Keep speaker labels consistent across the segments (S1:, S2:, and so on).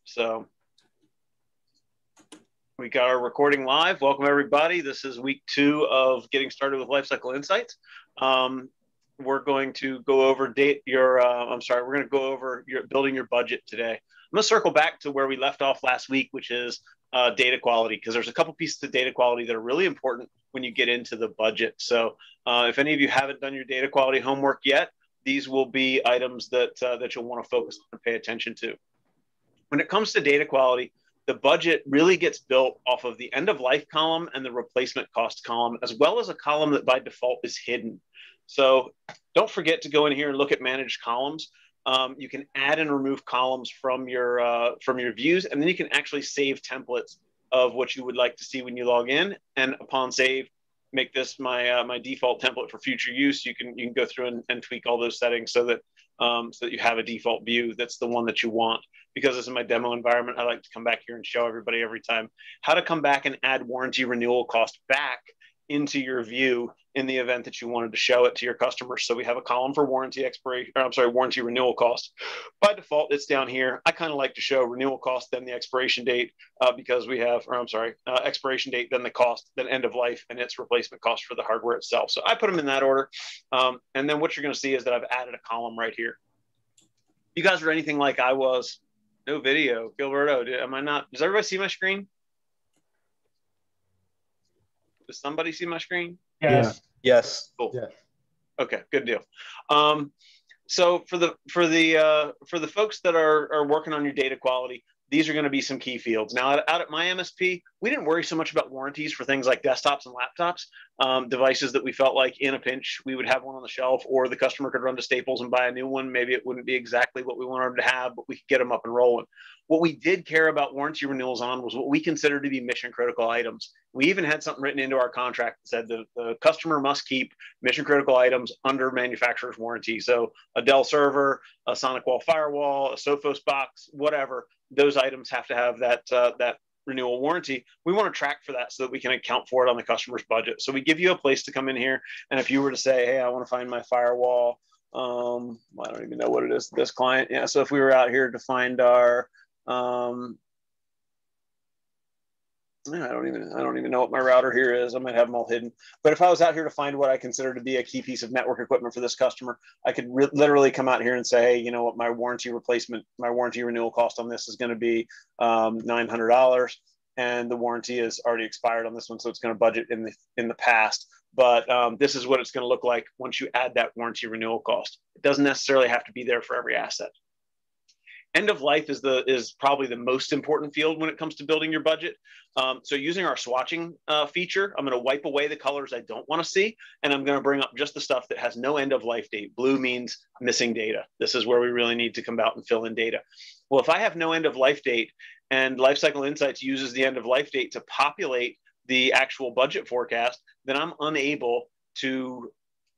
S1: So we got our recording live. Welcome everybody. This is week 2 of getting started with Lifecycle Insights. We're going to go over we're going to go over building your budget today. I'm going to circle back to where we left off last week, which is data quality, because there's a couple pieces of data quality that are really important when you get into the budget. So if any of you haven't done your data quality homework yet, these will be items that you'll want to focus on and pay attention to. When it comes to data quality, the budget really gets built off of the end of life column and the replacement cost column, as well as a column that by default is hidden. So don't forget to go in here and look at managed columns. You can add and remove columns from your views, and then you can actually save templates of what you would like to see when you log in. And upon save, make this my default template for future use. You can go through and tweak all those settings so that you have a default view that's the one that you want. Because this is my demo environment, I like to come back here and show everybody every time how to come back and add warranty renewal cost back into your view in the event that you wanted to show it to your customers. So we have a column for warranty renewal cost. By default, it's down here. I kind of like to show renewal cost, then the expiration date, because we have, expiration date, then the cost, then end of life, and its replacement cost for the hardware itself. So I put them in that order. And then what you're going to see is that I've added a column right here. You guys are anything like I was. No video. Gilberto, am I not? Does everybody see my screen? Does somebody see my screen?
S2: Yes.
S3: Yeah. Yes.
S1: Cool.
S2: Yeah.
S1: Okay, good deal. So for the folks that are working on your data quality, these are going to be some key fields. Now, out at my MSP, we didn't worry so much about warranties for things like desktops and laptops, devices that we felt like in a pinch, we would have one on the shelf, or the customer could run to Staples and buy a new one. Maybe it wouldn't be exactly what we wanted them to have, but we could get them up and rolling. What we did care about warranty renewals on was what we considered to be mission critical items. We even had something written into our contract that said the customer must keep mission critical items under manufacturer's warranty. So a Dell server, a SonicWall firewall, a Sophos box, whatever, those items have to have that renewal warranty. We want to track for that so that we can account for it on the customer's budget. So we give you a place to come in here. And if you were to say, hey, I want to find my firewall, I don't even know what it is, this client. Yeah. So if we were out here to find our, I don't even know what my router here is. I might have them all hidden. But if I was out here to find what I consider to be a key piece of network equipment for this customer, I could literally come out here and say, hey, you know what, my warranty renewal cost on this is going to be $900, and the warranty is already expired on this one, so it's going to budget in the past. But this is what it's going to look like once you add that warranty renewal cost. It doesn't necessarily have to be there for every asset. End of life is probably the most important field when it comes to building your budget. So using our swatching feature, I'm going to wipe away the colors I don't want to see, and I'm going to bring up just the stuff that has no end of life date. Blue means missing data. This is where we really need to come out and fill in data. Well, if I have no end of life date and Lifecycle Insights uses the end of life date to populate the actual budget forecast, then I'm unable to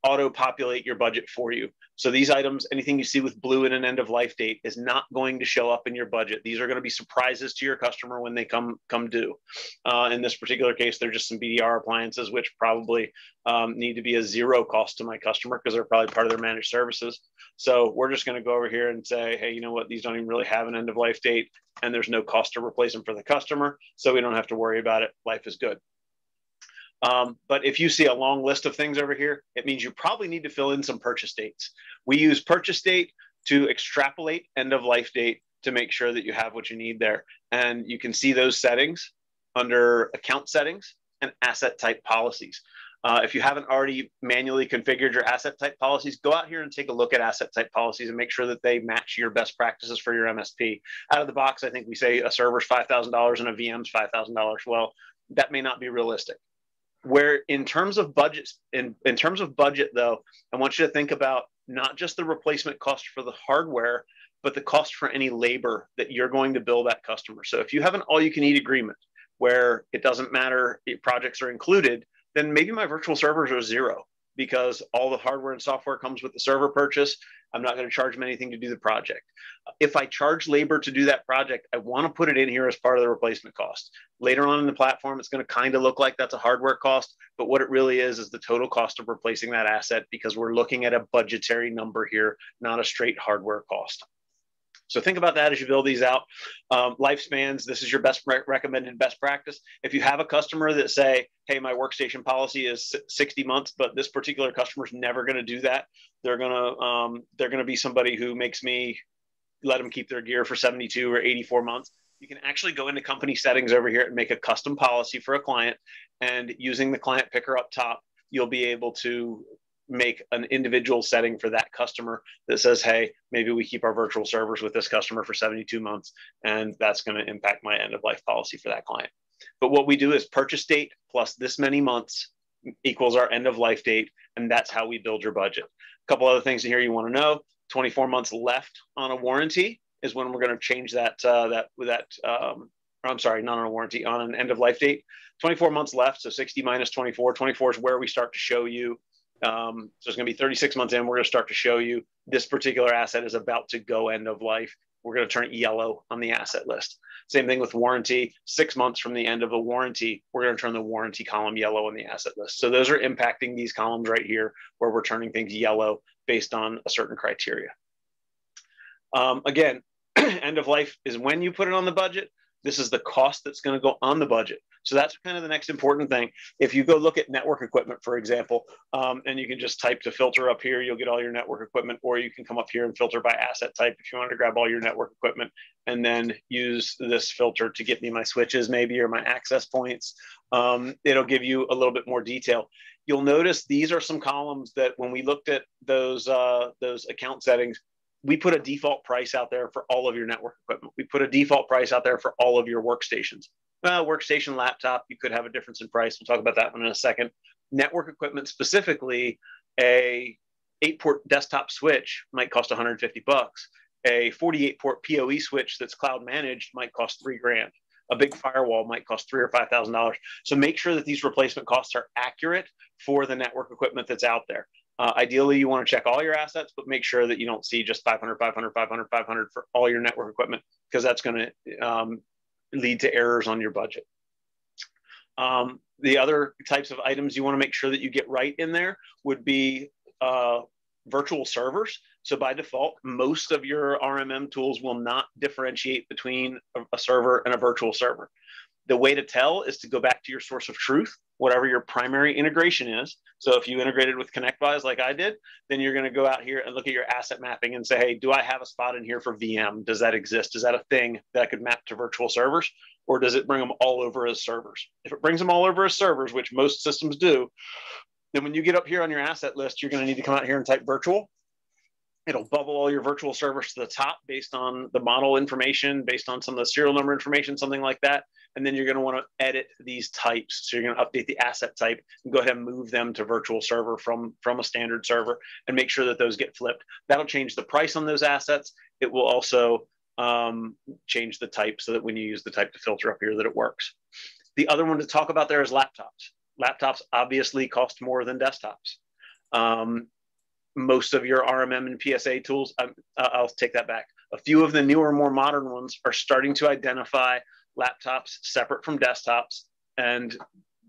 S1: auto-populate your budget for you. So these items, anything you see with blue and an end of life date, is not going to show up in your budget. These are going to be surprises to your customer when they come due. In this particular case, they're just some BDR appliances, which probably need to be a zero cost to my customer because they're probably part of their managed services. So we're just going to go over here and say, hey, you know what? These don't even really have an end of life date, and there's no cost to replace them for the customer. So we don't have to worry about it. Life is good. But if you see a long list of things over here, it means you probably need to fill in some purchase dates. We use purchase date to extrapolate end of life date to make sure that you have what you need there. And you can see those settings under account settings and asset type policies. If you haven't already manually configured your asset type policies, go out here and take a look at asset type policies and make sure that they match your best practices for your MSP. Out of the box, I think we say a server's $5,000 and a VM's $5,000. Well, that may not be realistic. Where in terms of budgets, in terms of budget though, I want you to think about not just the replacement cost for the hardware, but the cost for any labor that you're going to bill that customer. So if you have an all-you-can-eat agreement where it doesn't matter if projects are included, then maybe my virtual servers are zero because all the hardware and software comes with the server purchase. I'm not going to charge them anything to do the project. If I charge labor to do that project, I want to put it in here as part of the replacement cost. Later on in the platform, it's going to kind of look like that's a hardware cost, but what it really is the total cost of replacing that asset because we're looking at a budgetary number here, not a straight hardware cost. So think about that as you build these out. Lifespans, this is your recommended best practice. If you have a customer that say, hey, my workstation policy is 60 months, but this particular customer is never going to do that. They're going to be somebody who makes me let them keep their gear for 72 or 84 months. You can actually go into company settings over here and make a custom policy for a client. And using the client picker up top, you'll be able to make an individual setting for that customer that says, hey, maybe we keep our virtual servers with this customer for 72 months, and that's going to impact my end of life policy for that client. But what we do is purchase date plus this many months equals our end of life date, and that's how we build your budget. A couple other things in here you want to know: 24 months left on a warranty is when we're going to change that. I'm sorry, not on a warranty, on an end of life date. 24 months left, so 60 minus 24. 24 is where we start to show you. So it's going to be 36 months in. We're going to start to show you this particular asset is about to go end of life. We're going to turn it yellow on the asset list. Same thing with warranty. 6 months from the end of a warranty, we're going to turn the warranty column yellow on the asset list. So those are impacting these columns right here, where we're turning things yellow based on a certain criteria. Again, end of life is when you put it on the budget. This is the cost that's going to go on the budget. So that's kind of the next important thing. If you go look at network equipment, for example, and you can just type to filter up here, you'll get all your network equipment, or you can come up here and filter by asset type if you want to grab all your network equipment and then use this filter to get me my switches maybe, or my access points. It'll give you a little bit more detail. You'll notice these are some columns that when we looked at those account settings, we put a default price out there for all of your network equipment. We put a default price out there for all of your workstations. Workstation, laptop, you could have a difference in price. We'll talk about that one in a second. Network equipment specifically, a 8-port desktop switch might cost 150 bucks. A 48-port PoE switch that's cloud managed might cost $3,000. A big firewall might cost $3,000 or $5,000. So make sure that these replacement costs are accurate for the network equipment that's out there. Ideally, you want to check all your assets, but make sure that you don't see just 500, 500, 500, 500 for all your network equipment, because that's going to lead to errors on your budget. The other types of items you want to make sure that you get right in there would be virtual servers. So by default, most of your RMM tools will not differentiate between a server and a virtual server. The way to tell is to go back to your source of truth, whatever your primary integration is. So if you integrated with ConnectWise like I did, then you're going to go out here and look at your asset mapping and say, hey, do I have a spot in here for VM? Does that exist? Is that a thing that I could map to virtual servers? Or does it bring them all over as servers? If it brings them all over as servers, which most systems do, then when you get up here on your asset list, you're going to need to come out here and type virtual. It'll bubble all your virtual servers to the top based on the model information, based on some of the serial number information, something like that. And then you're going to want to edit these types. So you're going to update the asset type and go ahead and move them to virtual server from a standard server and make sure that those get flipped. That'll change the price on those assets. It will also change the type so that when you use the type to filter up here that it works. The other one to talk about there is laptops. Laptops obviously cost more than desktops. Most of your RMM and PSA tools, I'll take that back. A few of the newer, more modern ones are starting to identify laptops separate from desktops and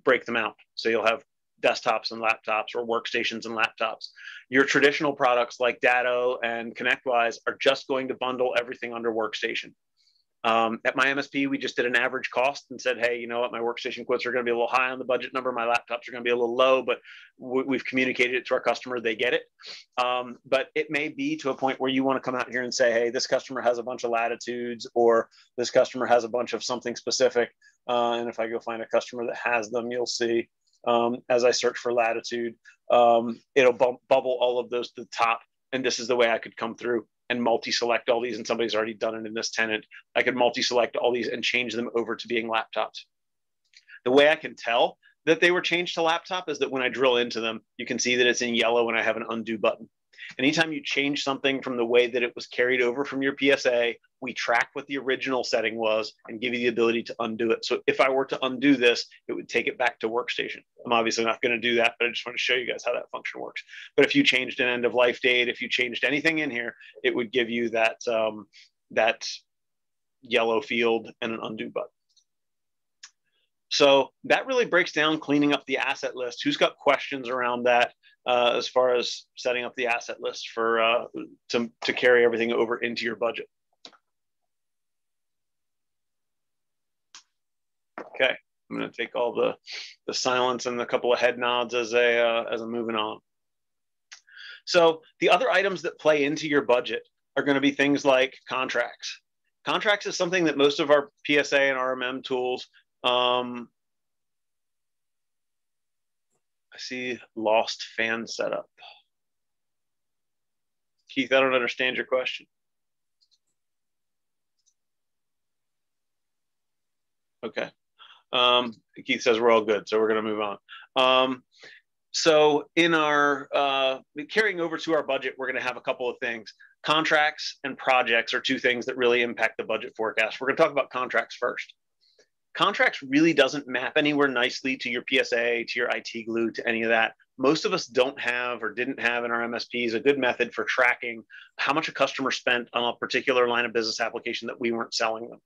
S1: break them out. So you'll have desktops and laptops, or workstations and laptops. Your traditional products like Datto and ConnectWise are just going to bundle everything under workstation. At my MSP, we just did an average cost and said, hey, you know what, my workstation quotes are going to be a little high on the budget number. My laptops are going to be a little low, but we've communicated it to our customer. They get it. But it may be to a point where you want to come out here and say, hey, this customer has a bunch of latitudes, or this customer has a bunch of something specific. And if I go find a customer that has them, you'll see as I search for latitude, it'll bubble all of those to the top. And this is the way I could come through and multi-select all these, and somebody's already done it in this tenant. I could multi-select all these and change them over to being laptops. The way I can tell that they were changed to laptop is that when I drill into them, you can see that it's in yellow and I have an undo button. Anytime you change something from the way that it was carried over from your PSA, we track what the original setting was and give you the ability to undo it. So if I were to undo this, it would take it back to workstation. I'm obviously not going to do that, but I just want to show you guys how that function works. But if you changed an end of life date, if you changed anything in here, it would give you that, that yellow field and an undo button. So that really breaks down cleaning up the asset list. Who's got questions around that as far as setting up the asset list for to carry everything over into your budget? Okay, I'm going to take all the silence and a couple of head nods as I'm moving on. So the other items that play into your budget are going to be things like contracts. Contracts is something that most of our PSA and RMM tools, I see lost fan setup. Keith, I don't understand your question. Okay. Keith says we're all good, so we're going to move on. So in our carrying over to our budget, we're going to have a couple of things. Contracts and projects are two things that really impact the budget forecast. We're going to talk about contracts first. Contracts really doesn't map anywhere nicely to your PSA, to your IT glue, to any of that. Most of us don't have or didn't have in our MSPs a good method for tracking how much a customer spent on a particular line of business application that we weren't selling them,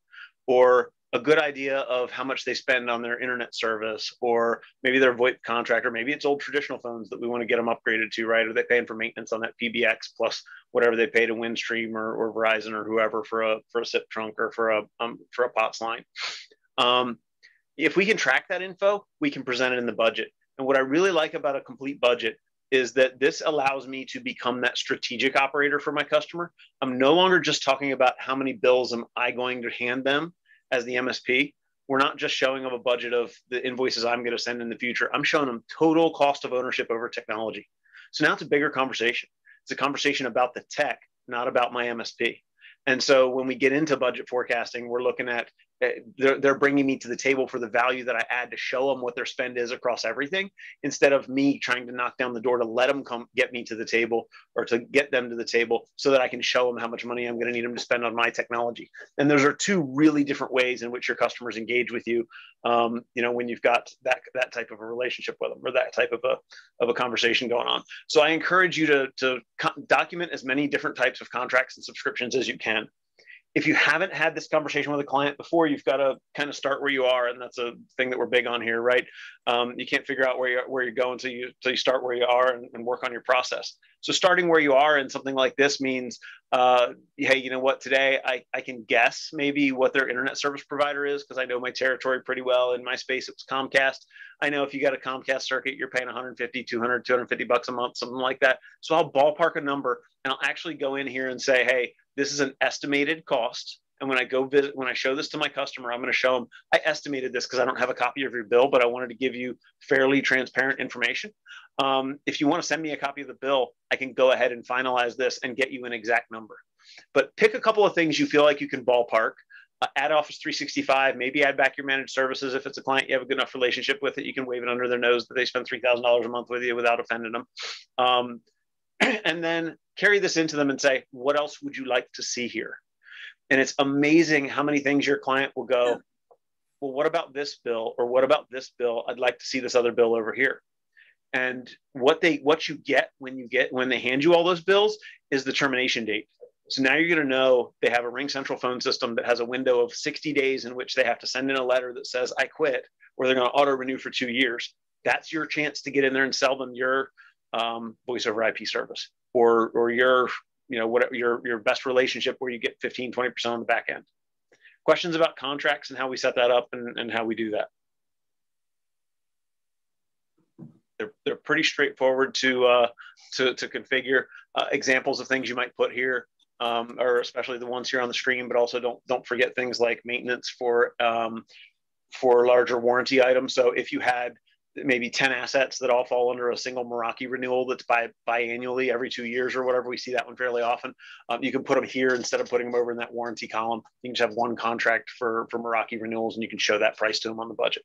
S1: or a good idea of how much they spend on their internet service, or maybe their VoIP contract, or maybe it's old traditional phones that we want to get them upgraded to, right? Or they're paying for maintenance on that PBX plus whatever they pay to Windstream or Verizon or whoever for a SIP trunk or for a POTS line. If we can track that info, we can present it in the budget. And what I really like about a complete budget is that this allows me to become that strategic operator for my customer. I'm no longer just talking about how many bills am I going to hand them as the MSP. We're not just showing them a budget of the invoices I'm going to send in the future. I'm showing them total cost of ownership over technology. So now it's a bigger conversation. It's a conversation about the tech, not about my MSP. And so when we get into budget forecasting, we're looking at, they're bringing me to the table for the value that I add to show them what their spend is across everything, instead of me trying to knock down the door to let them come get me to the table, or to get them to the table so that I can show them how much money I'm going to need them to spend on my technology. And those are two really different ways in which your customers engage with you, when you've got that type of a relationship with them, or that type of a conversation going on. So I encourage you to document as many different types of contracts and subscriptions as you can. If you haven't had this conversation with a client before, you've got to kind of start where you are, and that's a thing that we're big on here, right? You can't figure out where you're going until you start where you are and work on your process. So starting where you are in something like this means, hey, you know what? Today I can guess maybe what their internet service provider is, because I know my territory pretty well. In my space, it was Comcast. I know if you got a Comcast circuit, you're paying 150, 200, 250 bucks a month, something like that. So I'll ballpark a number, and I'll actually go in here and say, hey, this is an estimated cost. And when I go visit, when I show this to my customer, I'm going to show them, I estimated this because I don't have a copy of your bill, but I wanted to give you fairly transparent information. If you want to send me a copy of the bill, I can go ahead and finalize this and get you an exact number. But pick a couple of things you feel like you can ballpark. Add Office 365, maybe add back your managed services. If it's a client you have a good enough relationship with it, you can wave it under their nose that they spend $3,000 a month with you without offending them. And then carry this into them and say, what else would you like to see here? And it's amazing how many things your client will go, well, what about this bill? Or what about this bill? I'd like to see this other bill over here. And what you get when they hand you all those bills is the termination date. So now you're going to know they have a Ring Central phone system that has a window of 60 days in which they have to send in a letter that says, I quit, or they're going to auto renew for 2 years. That's your chance to get in there and sell them your voice over IP service, or your, whatever your best relationship where you get 15, 20% on the back end. Questions about contracts and how we set that up and how we do that? They're pretty straightforward to configure. Examples of things you might put here, or especially the ones here on the screen, but also don't forget things like maintenance for larger warranty items. So if you had maybe 10 assets that all fall under a single Meraki renewal that's biannually every 2 years or whatever, we see that one fairly often. You can put them here instead of putting them over in that warranty column. You can just have one contract for Meraki renewals, and you can show that price to them on the budget.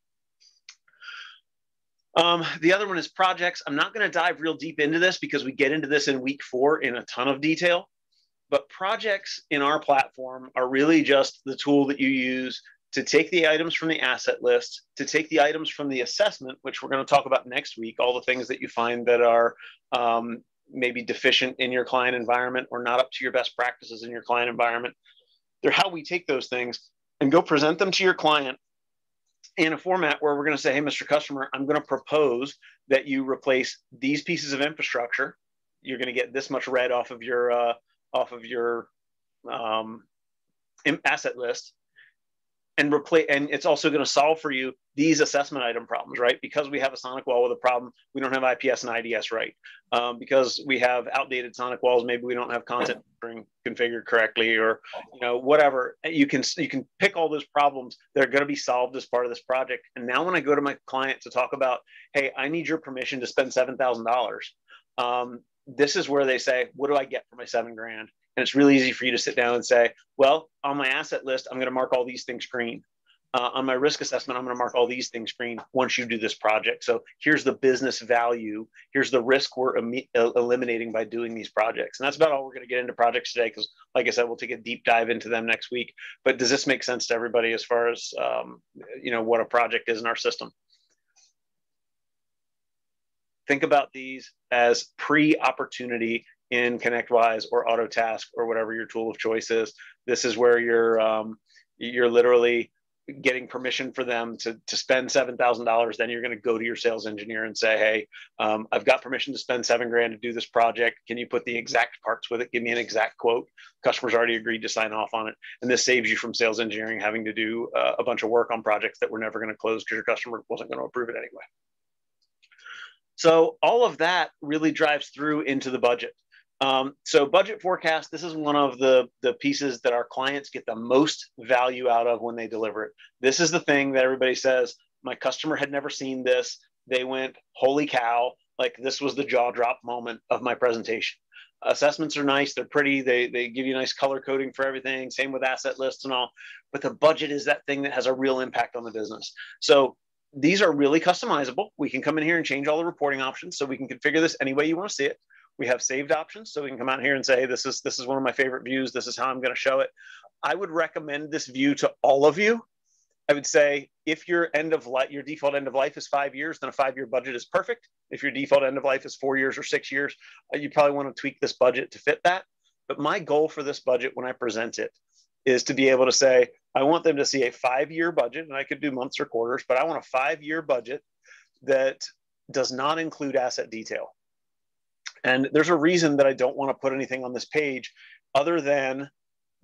S1: The other one is projects. I'm not going to dive real deep into this because we get into this in week 4 in a ton of detail. But projects in our platform are really just the tool that you use to take the items from the asset list, to take the items from the assessment, which we're going to talk about next week, all the things that you find that are maybe deficient in your client environment or not up to your best practices in your client environment. They're how we take those things and go present them to your client in a format where we're going to say, hey, Mr. Customer, I'm going to propose that you replace these pieces of infrastructure. You're going to get this much red off of your asset list. and replace, and it's also going to solve for you these assessment item problems, right? Because we have a sonic wall with a problem, we don't have IPS and IDS right. Because we have outdated sonic walls, maybe we don't have content configured correctly, or whatever. You can pick all those problems that are going to be solved as part of this project. And now when I go to my client to talk about, hey, I need your permission to spend $7,000, this is where they say, what do I get for my $7,000? And it's really easy for you to sit down and say, well, on my asset list, I'm going to mark all these things green. On my risk assessment, I'm going to mark all these things green once you do this project. So here's the business value. Here's the risk we're eliminating by doing these projects. And that's about all we're going to get into projects today, because like I said, we'll take a deep dive into them next week. But does this make sense to everybody as far as, what a project is in our system? Think about these as pre-opportunity in ConnectWise or Autotask or whatever your tool of choice is. This is where you're literally getting permission for them to spend $7,000. Then you're going to go to your sales engineer and say, hey, I've got permission to spend $7,000 to do this project. Can you put the exact parts with it? Give me an exact quote. Customer's already agreed to sign off on it. And this saves you from sales engineering having to do a bunch of work on projects that were never going to close because your customer wasn't going to approve it anyway. So all of that really drives through into the budget. So budget forecast, this is one of the pieces that our clients get the most value out of when they deliver it. This is the thing that everybody says, my customer had never seen this. They went, holy cow, like this was the jaw drop moment of my presentation. Assessments are nice. They're pretty. They give you nice color coding for everything. Same with asset lists and all. But the budget is that thing that has a real impact on the business. So these are really customizable. We can come in here and change all the reporting options. So we can configure this any way you want to see it. We have saved options, so we can come out here and say, this is one of my favorite views. This is how I'm going to show it. I would recommend this view to all of you. I would say if your default end of life is 5 years, then a 5-year budget is perfect. If your default end of life is 4 years or 6 years, you probably want to tweak this budget to fit that. But my goal for this budget when I present it is to be able to say, I want them to see a 5-year budget, and I could do months or quarters, but I want a 5-year budget that does not include asset detail. And there's a reason that I don't want to put anything on this page other than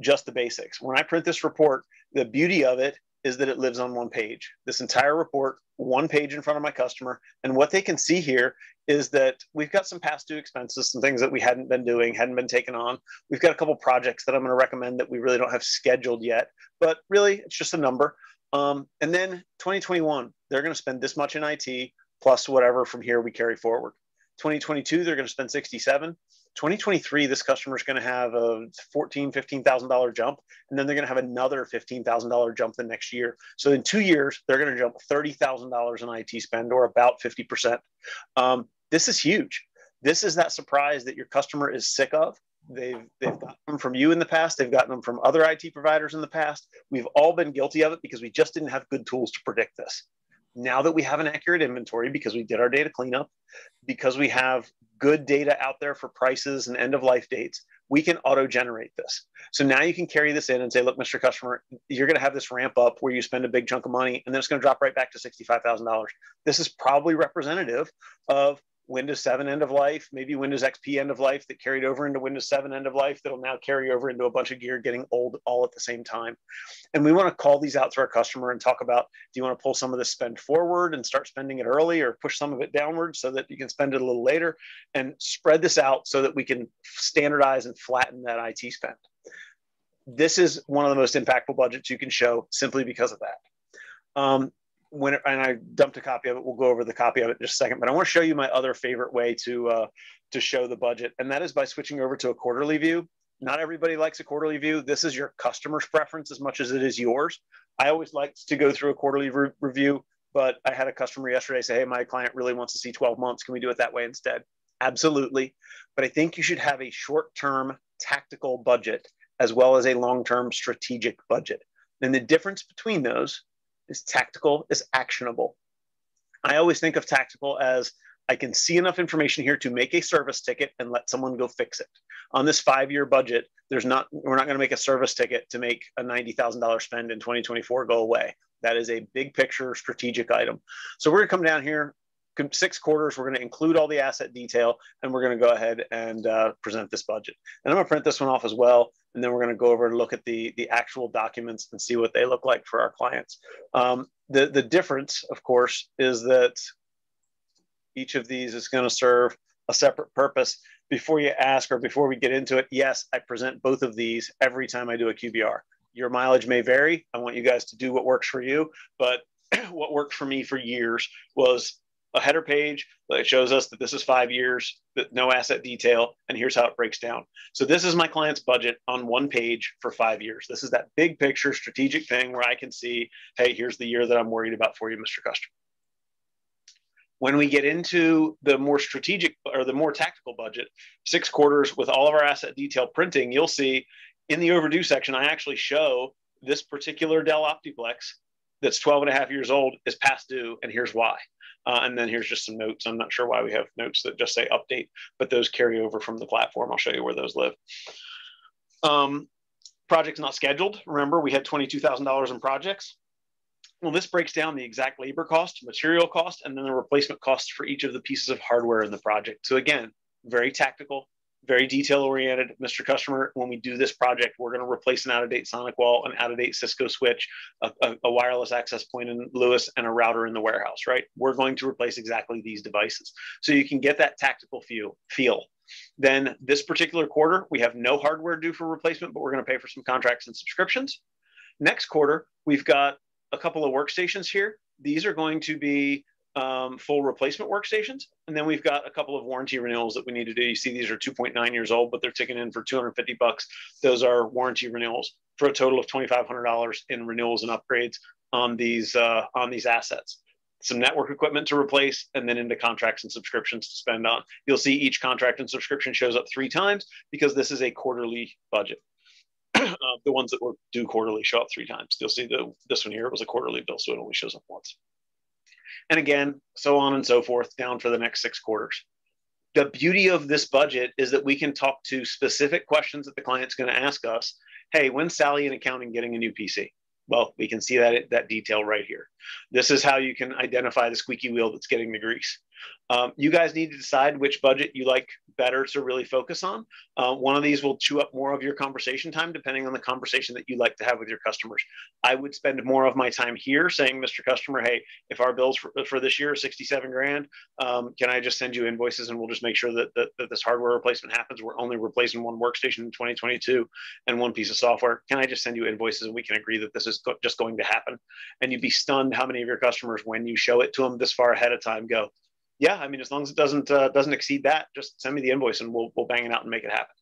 S1: just the basics. When I print this report, the beauty of it is that it lives on one page. This entire report, one page in front of my customer. And what they can see here is that we've got some past due expenses, some things that we hadn't been doing, hadn't been taken on. We've got a couple projects that I'm going to recommend that we really don't have scheduled yet, but really it's just a number. And then 2021, they're going to spend this much in IT plus whatever from here we carry forward. 2022, they're going to spend 67. 2023, this customer is going to have a $14,000, $15,000 jump, and then they're going to have another $15,000 jump the next year. So in 2 years, they're going to jump $30,000 in IT spend, or about 50%. This is huge. This is that surprise that your customer is sick of. They've gotten them from you in the past. They've gotten them from other IT providers in the past. We've all been guilty of it because we just didn't have good tools to predict this. Now that we have an accurate inventory because we did our data cleanup, because we have good data out there for prices and end of life dates, we can auto-generate this. So now you can carry this in and say, look, Mr. Customer, you're going to have this ramp up where you spend a big chunk of money and then it's going to drop right back to $65,000. This is probably representative of Windows 7 end of life, maybe Windows XP end of life that carried over into Windows 7 end of life that'll now carry over into a bunch of gear getting old all at the same time. And we want to call these out to our customer and talk about, do you want to pull some of this spend forward and start spending it early, or push some of it downward so that you can spend it a little later, and spread this out so that we can standardize and flatten that IT spend. This is one of the most impactful budgets you can show simply because of that. And I dumped a copy of it. We'll go over the copy of it in just a second, but I want to show you my other favorite way to show the budget. And that is by switching over to a quarterly view. Not everybody likes a quarterly view. This is your customer's preference as much as it is yours. I always like to go through a quarterly review, but I had a customer yesterday say, hey, my client really wants to see 12 months. Can we do it that way instead? Absolutely. But I think you should have a short-term tactical budget as well as a long-term strategic budget. And the difference between those is tactical is actionable. I always think of tactical as I can see enough information here to make a service ticket and let someone go fix it. On this 5-year budget, we're not going to make a service ticket to make a $90,000 spend in 2024 go away. That is a big picture strategic item. So we're going to come down here. 6 quarters, we're going to include all the asset detail, and we're going to go ahead and present this budget. And I'm going to print this one off as well, and then we're going to go over and look at the actual documents and see what they look like for our clients. The difference, of course, is that each of these is going to serve a separate purpose. Before you ask, or before we get into it, yes, I present both of these every time I do a QBR. Your mileage may vary. I want you guys to do what works for you, but what worked for me for years was a header page that shows us that this is 5 years, that no asset detail, and here's how it breaks down. So this is my client's budget on one page for 5 years. This is that big picture strategic thing where I can see, hey, here's the year that I'm worried about for you, Mr. Customer. When we get into the more strategic or the more tactical budget, 6 quarters with all of our asset detail printing, you'll see in the overdue section, I actually show this particular Dell Optiplex that's 12 and a half years old is past due, and here's why. And then here's just some notes. I'm not sure why we have notes that just say update, but those carry over from the platform. I'll show you where those live. Projects not scheduled. Remember, we had $22,000 in projects. Well, this breaks down the exact labor cost, material cost, and then the replacement costs for each of the pieces of hardware in the project. So again, very tactical, very detail-oriented. Mr. Customer, when we do this project, we're going to replace an out-of-date Sonic wall, an out-of-date Cisco switch, a wireless access point in Lewis, and a router in the warehouse, right? We're going to replace exactly these devices. So you can get that tactical feel. Then this particular quarter, we have no hardware due for replacement, but we're going to pay for some contracts and subscriptions. Next quarter, we've got a couple of workstations here. These are going to be full replacement workstations. And then we've got a couple of warranty renewals that we need to do. You see, these are 2.9 years old, but they're ticking in for $250. Those are warranty renewals for a total of $2,500 in renewals and upgrades on these assets. Some network equipment to replace, and then into contracts and subscriptions to spend on. You'll see each contract and subscription shows up 3 times because this is a quarterly budget. The ones that were due quarterly show up 3 times. You'll see this one here was a quarterly bill, so it only shows up once. And again, so on and so forth down for the next 6 quarters. The beauty of this budget is that we can talk to specific questions that the client's going to ask us. Hey, when's Sally in accounting getting a new PC? Well, we can see that detail right here. This is how you can identify the squeaky wheel that's getting the grease. You guys need to decide which budget you like better to really focus on. One of these will chew up more of your conversation time, depending on the conversation that you like to have with your customers. I would spend more of my time here saying, Mr. Customer, hey, if our bills for this year are 67 grand, can I just send you invoices and we'll just make sure that this hardware replacement happens? We're only replacing 1 workstation in 2022 and 1 piece of software. Can I just send you invoices and we can agree that this is just going to happen? And you'd be stunned how many of your customers, when you show it to them this far ahead of time, go, yeah, I mean, as long as it doesn't exceed that, just send me the invoice and we'll bang it out and make it happen.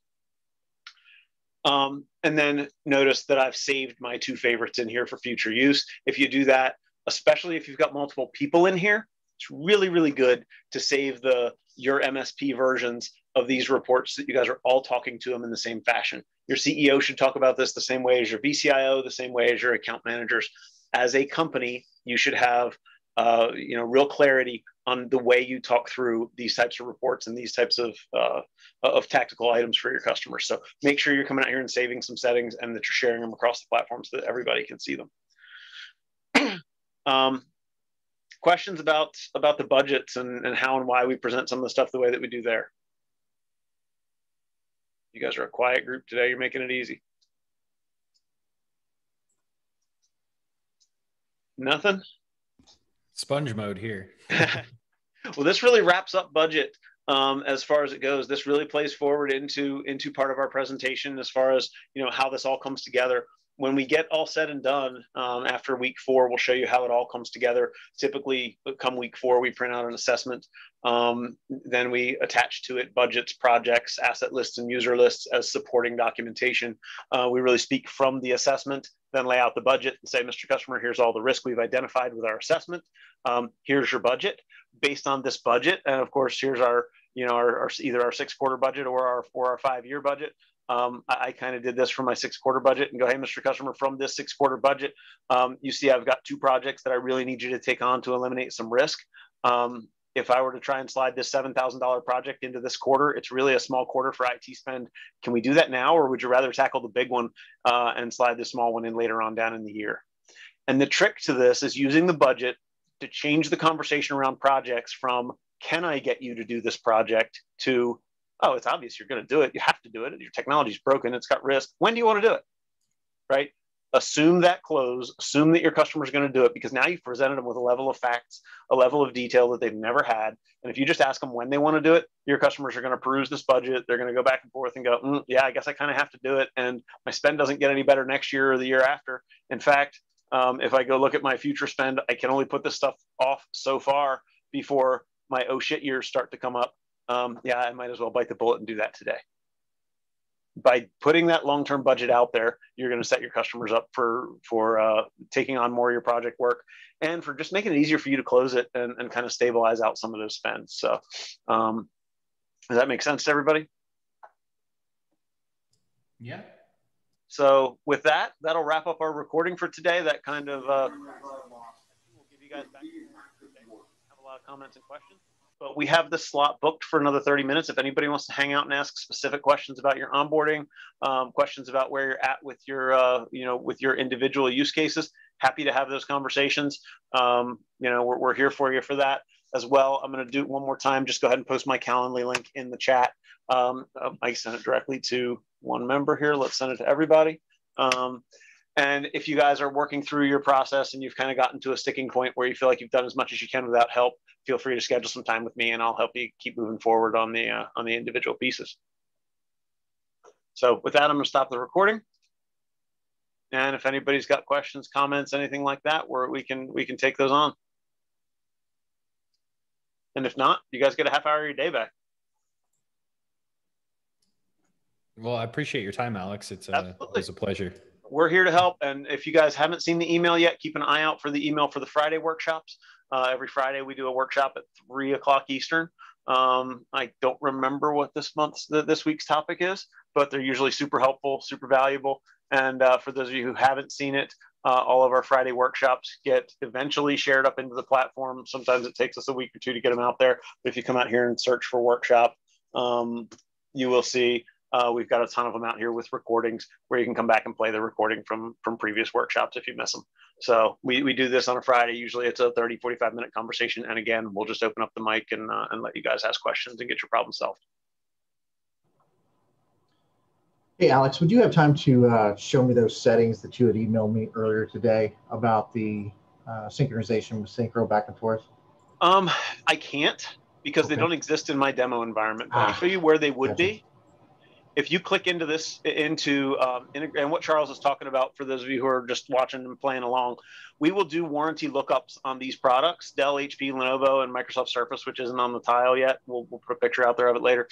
S1: And then notice that I've saved my 2 favorites in here for future use. If you do that, especially if you've got multiple people in here, it's really, really good to save your MSP versions of these reports that you guys are all talking to them in the same fashion. Your CEO should talk about this the same way as your VCIO, the same way as your account managers. As a company, you should have real clarity on the way you talk through these types of reports and these types of tactical items for your customers. So make sure you're coming out here and saving some settings and that you're sharing them across the platform so that everybody can see them. Questions about the budgets and how and why we present some of the stuff the way that we do there? You guys are a quiet group today. You're making it easy. Nothing?
S2: Sponge mode here.
S1: Well, this really wraps up budget as far as it goes. This really plays forward into part of our presentation as far as how this all comes together. When we get all said and done after week 4, we'll show you how it all comes together. Typically, come week 4, we print out an assessment. Then we attach to it budgets, projects, asset lists, and user lists as supporting documentation. We really speak from the assessment, then lay out the budget and say, Mr. Customer, here's all the risk we've identified with our assessment. Here's your budget. Based on this budget, and of course, here's our either our 6-quarter budget or our 5-year budget. I kind of did this for my 6-quarter budget and go, hey, Mr. Customer, from this 6-quarter budget, you see I've got 2 projects that I really need you to take on to eliminate some risk. If I were to try and slide this $7,000 project into this quarter, it's really a small quarter for IT spend. Can we do that now, or would you rather tackle the big one and slide the small one in later on down in the year? And the trick to this is using the budget to change the conversation around projects from, can I get you to do this project, to, oh, it's obvious you're going to do it. You have to do it. Your technology's broken. It's got risk. When do you want to do it? Right? Assume that close, assume that your customer's going to do it, because now you've presented them with a level of facts, a level of detail that they've never had. And if you just ask them when they want to do it, your customers are going to peruse this budget. They're going to go back and forth and go, yeah, I guess I kind of have to do it. And my spend doesn't get any better next year or the year after. In fact, if I go look at my future spend, I can only put this stuff off so far before my oh shit years start to come up. Yeah, I might as well bite the bullet and do that today. By putting that long-term budget out there, you're going to set your customers up for taking on more of your project work, and for just making it easier for you to close it and kind of stabilize out some of those spends. So does that make sense to everybody?
S2: Yeah.
S1: So with that, that'll wrap up our recording for today. That kind of we'll give you guys back. Have a lot of comments and questions. But we have the slot booked for another 30 minutes. If anybody wants to hang out and ask specific questions about your onboarding, questions about where you're at with your, with your individual use cases, happy to have those conversations. We're here for you for that as well. I'm going to do it one more time. Just go ahead and post my Calendly link in the chat. I sent it directly to one member here. Let's send it to everybody. And if you guys are working through your process and you've kind of gotten to a sticking point where you feel like you've done as much as you can without help, feel free to schedule some time with me and I'll help you keep moving forward on the individual pieces. So with that, I'm going to stop the recording. And if anybody's got questions, comments, anything like that, we can take those on. And if not, you guys get a half hour of your day back.
S2: Well, I appreciate your time, Alex. It's always a pleasure.
S1: We're here to help. And if you guys haven't seen the email yet, keep an eye out for the email for the Friday workshops. Every Friday we do a workshop at 3 o'clock Eastern. I don't remember what this week's topic is, but they're usually super helpful, super valuable. And for those of you who haven't seen it, all of our Friday workshops get eventually shared up into the platform. Sometimes it takes us a week or two to get them out there. But if you come out here and search for workshop, you will see we've got a ton of them out here with recordings where you can come back and play the recording from previous workshops if you miss them. So we do this on a Friday. Usually it's a 30, 45-minute conversation. And again, we'll just open up the mic and let you guys ask questions and get your problem solved.
S3: Hey, Alex, would you have time to show me those settings that you had emailed me earlier today about the synchronization with Synchro back and forth?
S1: I can't because they don't exist in my demo environment. But I'll show you where they would be. If you click into this, and what Charles is talking about, for those of you who are just watching and playing along, we will do warranty lookups on these products, Dell, HP, Lenovo, and Microsoft Surface, which isn't on the tile yet. We'll put a picture out there of it later.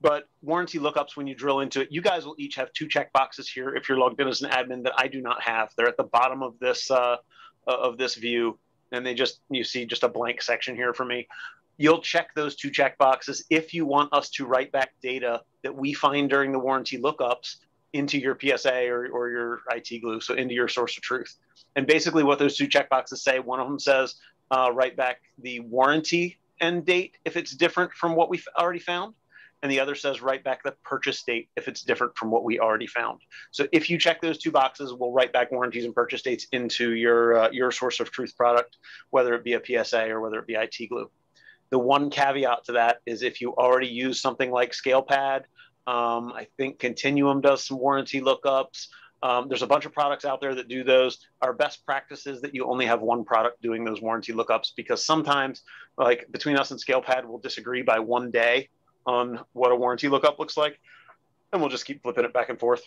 S1: But warranty lookups, when you drill into it, you guys will each have 2 checkboxes here if you're logged in as an admin that I do not have. They're at the bottom of this view, and you see just a blank section here for me. You'll check those 2 checkboxes if you want us to write back data that we find during the warranty lookups into your PSA or your IT glue, so into your source of truth. And basically what those 2 checkboxes say, one of them says write back the warranty end date if it's different from what we've already found. And the other says write back the purchase date if it's different from what we already found. So if you check those 2 boxes, we'll write back warranties and purchase dates into your source of truth product, whether it be a PSA or whether it be IT glue. The one caveat to that is if you already use something like ScalePad, I think Continuum does some warranty lookups. There's a bunch of products out there that do those. Our best practice is that you only have one product doing those warranty lookups, because sometimes, like between us and ScalePad, we'll disagree by 1 day on what a warranty lookup looks like, and we'll just keep flipping it back and forth.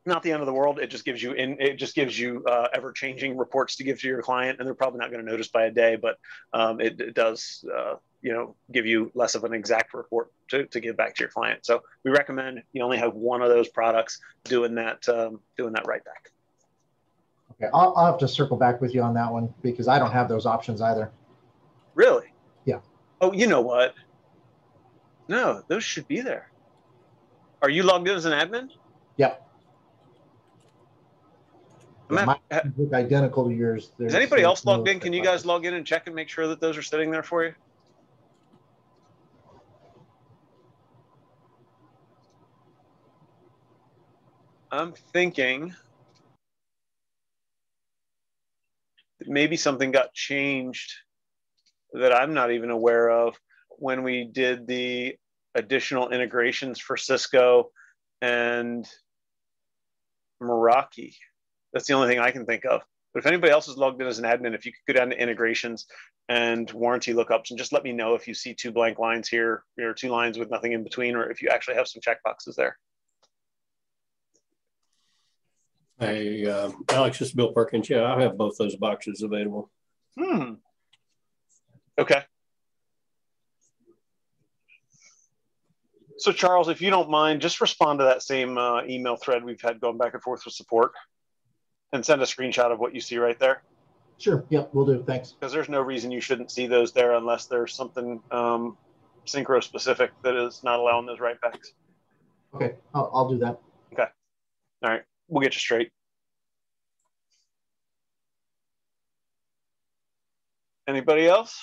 S1: Not the end of the world. It just gives you ever-changing reports to give to your client, and they're probably not going to notice by a day, but it does give you less of an exact report to give back to your client. So we recommend you only have one of those products doing that right back.
S3: Okay, I'll have to circle back with you on that one because I don't have those options either.
S1: Really?
S3: Yeah.
S1: Oh, you know what? No, those should be there. Are you logged in as an admin?
S3: Yep. Mine look identical to yours.
S1: Is anybody else logged in? Can you guys log in and check and make sure that those are sitting there for you? I'm thinking maybe something got changed that I'm not even aware of when we did the additional integrations for Cisco and Meraki. That's the only thing I can think of. But if anybody else is logged in as an admin, if you could go down to integrations and warranty lookups and just let me know if you see 2 blank lines here, or 2 lines with nothing in between, or if you actually have some checkboxes there.
S4: Hey, Alex, this is Bill Perkins. Yeah, I have both those boxes available.
S1: Okay. So Charles, if you don't mind, just respond to that same email thread we've had going back and forth with support and send a screenshot of what you see right there.
S3: Sure. Yep, we'll do. Thanks.
S1: Because there's no reason you shouldn't see those there unless there's something synchro specific that is not allowing those write backs.
S3: Okay, I'll do that.
S1: Okay. All right. We'll get you straight. Anybody else?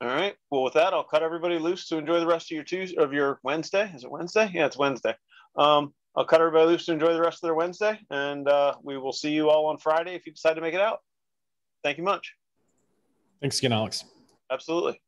S1: All right. Well, with that, I'll cut everybody loose to enjoy the rest of your Tuesday, of your Wednesday. Is it Wednesday? Yeah, it's Wednesday. I'll cut everybody loose to enjoy the rest of their Wednesday, and we will see you all on Friday if you decide to make it out. Thank you much.
S2: Thanks again, Alex.
S1: Absolutely.